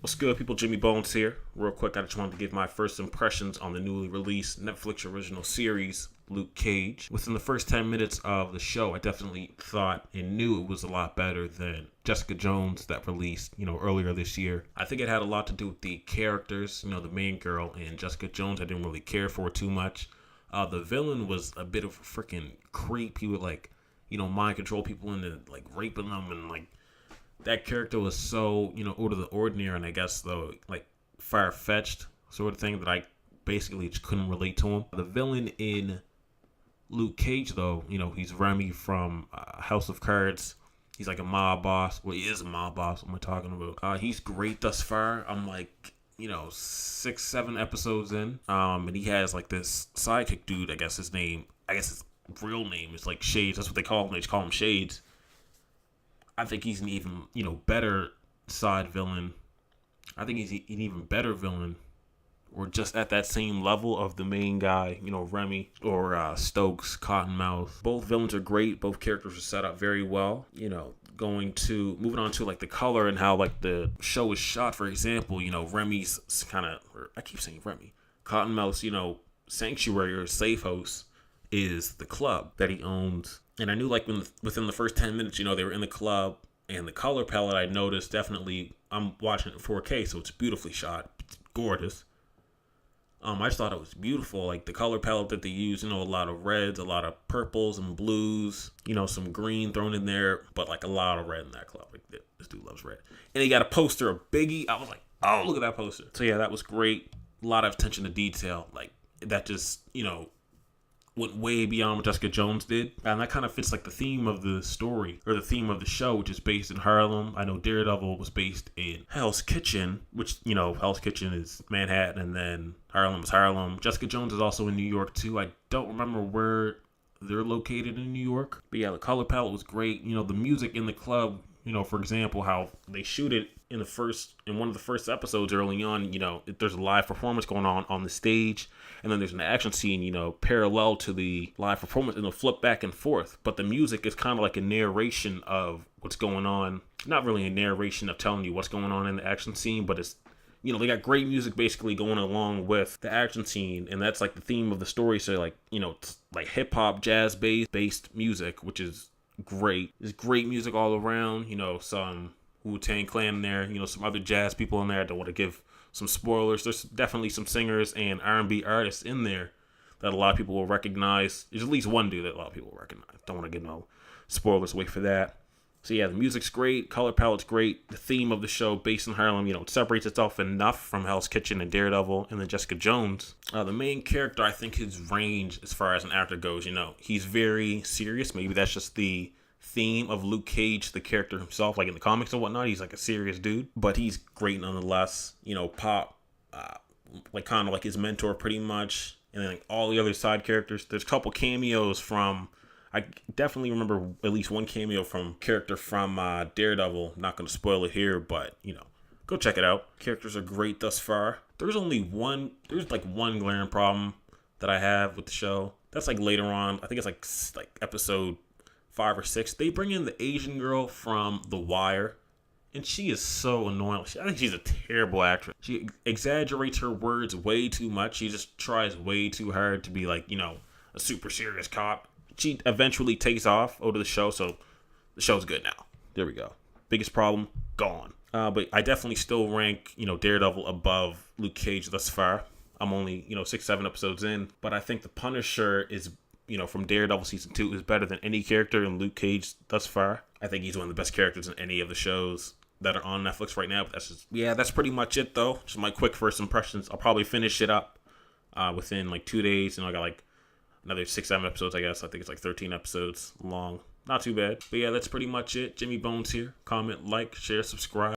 What's good, people? Jimmy Bones here. Real quick, I just wanted to give my first impressions on the newly released Netflix original series, Luke Cage. Within the first 10 minutes of the show, I definitely thought and knew it was a lot better than Jessica Jones that released, earlier this year. I think it had a lot to do with the characters, the main girl and Jessica Jones. I didn't really care for too much. The villain was a bit of a freaking creep. He would mind control people into raping them, and that character was so, out of the ordinary, and I guess though far-fetched sort of thing that I basically just couldn't relate to him. The villain in Luke Cage, though, he's Remy from House of Cards. He's like a mob boss. Well, he is a mob boss. What am I talking about? He's great thus far. I'm 6-7 episodes in. And he has this sidekick dude. His real name is Shades. That's what they call him. They just call him Shades. I think he's an even, better side villain. I think he's an even better villain, or just at that same level of the main guy, Remy or Stokes, Cottonmouth. Both villains are great. Both characters are set up very well. Moving on to the color and how the show is shot. For example, Remy's I keep saying Remy. Cottonmouth's, sanctuary or safe house is the club that he owns. And I knew within the first 10 minutes, they were in the club, and the color palette I noticed definitely, I'm watching it in 4K, so it's beautifully shot. It's gorgeous. I just thought it was beautiful. The color palette that they use, a lot of reds, a lot of purples and blues, some green thrown in there, but a lot of red in that club. This dude loves red. And he got a poster of Biggie. I was like, oh, look at that poster. So yeah, that was great. A lot of attention to detail. That just, went way beyond what Jessica Jones did. And that kind of fits the theme of the story, or the theme of the show, which is based in Harlem. I know Daredevil was based in Hell's Kitchen, which, Hell's Kitchen is Manhattan, and then Harlem is Harlem. Jessica Jones is also in New York too. I don't remember where they're located in New York. But yeah, the color palette was great. The music in the club, for example, how they shoot it in one of the first episodes early on, there's a live performance going on the stage, and then there's an action scene, parallel to the live performance, and they'll flip back and forth. But the music is kind of like a narration of what's going on. Not really a narration of telling you what's going on in the action scene, but it's, they got great music basically going along with the action scene, and that's the theme of the story. So it's hip hop, jazz based music, which is great. There's great music all around, some Wu-Tang Clan in there, some other jazz people in there. I don't want to give some spoilers. There's definitely some singers and R&B artists in there that a lot of people will recognize. There's at least one dude that a lot of people will recognize. Don't want to give no spoilers away for that. So yeah, the music's great, color palette's great. The theme of the show, based in Harlem, it separates itself enough from Hell's Kitchen and Daredevil and then Jessica Jones. The main character, I think his range as far as an actor goes, he's very serious. Maybe that's just the theme of Luke Cage, the character himself, in the comics and whatnot. He's a serious dude, but he's great nonetheless. Pop, kind of his mentor pretty much, and then all the other side characters. There's a couple cameos from, I definitely remember at least one cameo from character from Daredevil. Not going to spoil it here, but go check it out. Characters are great thus far. There's one glaring problem that I have with the show. That's later on. I think it's episode 5 or 6, they bring in the Asian girl from The Wire, and she is so annoying. I think she's a terrible actress. She exaggerates her words way too much. She just tries way too hard to be a super serious cop. She eventually takes off out of the show, so the show's good now. There we go. Biggest problem, gone. But I definitely still rank, Daredevil above Luke Cage thus far. I'm only, 6-7 episodes in, but I think the Punisher is, from Daredevil Season 2 is better than any character in Luke Cage thus far. I think he's one of the best characters in any of the shows that are on Netflix right now. But that's pretty much it, though. Just my quick first impressions. I'll probably finish it up within 2 days. I got another 6-7 episodes, I guess. I think it's 13 episodes long. Not too bad. But yeah, that's pretty much it. Jimmy Bones here. Comment, share, subscribe.